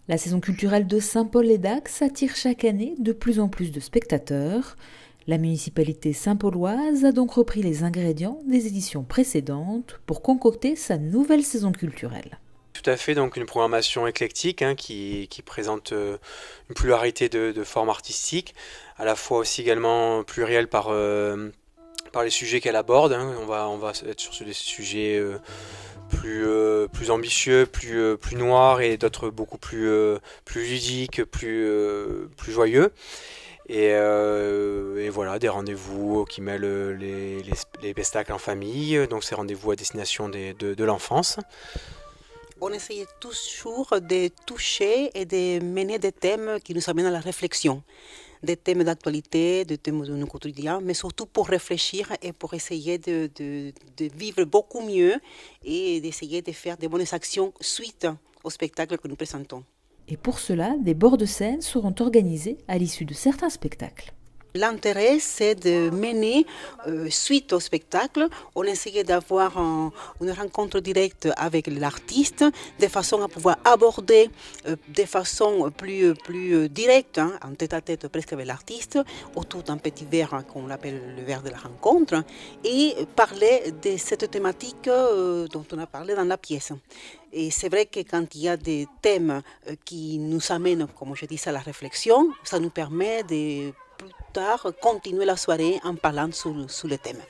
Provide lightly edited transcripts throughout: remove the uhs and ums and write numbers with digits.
La saison culturelle de Saint-Paul-les-Dax attire chaque année de plus en plus de spectateurs. La municipalité saint-pauloise a donc repris les ingrédients des éditions précédentes pour concocter sa nouvelle saison culturelle. Tout à fait, donc une programmation éclectique qui présente une pluralité de formes artistiques, à la fois aussi également plurielle par les sujets qu'elle aborde. On va être sur des sujets plus ambitieux, plus noirs et d'autres beaucoup plus ludiques, plus joyeux. Et voilà, des rendez-vous qui mêlent les spectacles en famille, donc ces rendez-vous à destination de l'enfance. On essaye toujours de toucher et de mener des thèmes qui nous amènent à la réflexion, des thèmes d'actualité, des thèmes de nos quotidiens, mais surtout pour réfléchir et pour essayer de vivre beaucoup mieux et d'essayer de faire de bonnes actions suite au spectacle que nous présentons. Et pour cela, des bords de scène seront organisés à l'issue de certains spectacles. L'intérêt, c'est de mener, suite au spectacle, on essaye d'avoir une rencontre directe avec l'artiste, de façon à pouvoir aborder de façon plus directe, en tête-à-tête presque avec l'artiste, autour d'un petit verre qu'on appelle le verre de la rencontre, et parler de cette thématique dont on a parlé dans la pièce. Et c'est vrai que quand il y a des thèmes qui nous amènent, comme je dis, à la réflexion, ça nous permet de plus tard continuer la soirée en parlant sur le thème.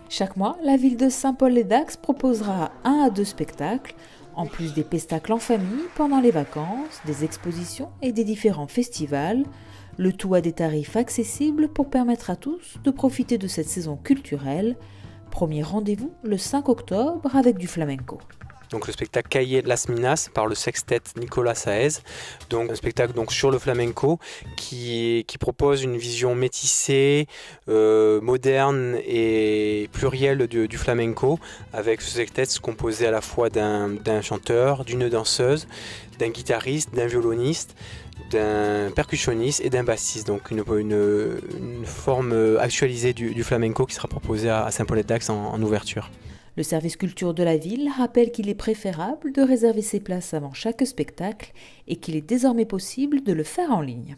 Chaque mois, la ville de Saint-Paul-les-Dax proposera 1 à 2 spectacles, en plus des pestacles en famille pendant les vacances, des expositions et des différents festivals, le tout à des tarifs accessibles pour permettre à tous de profiter de cette saison culturelle. Premier rendez-vous le 5 octobre avec du flamenco. Donc le spectacle Cahiers Las Minas par le sextet Nicolas Saez, donc un spectacle donc sur le flamenco qui propose une vision métissée, moderne et plurielle du flamenco, avec ce sextet composé à la fois d'un chanteur, d'une danseuse, d'un guitariste, d'un violoniste, d'un percussionniste et d'un bassiste, donc une forme actualisée du flamenco qui sera proposée à Saint-Paul-les-Dax en ouverture. Le service culture de la ville rappelle qu'il est préférable de réserver ses places avant chaque spectacle et qu'il est désormais possible de le faire en ligne.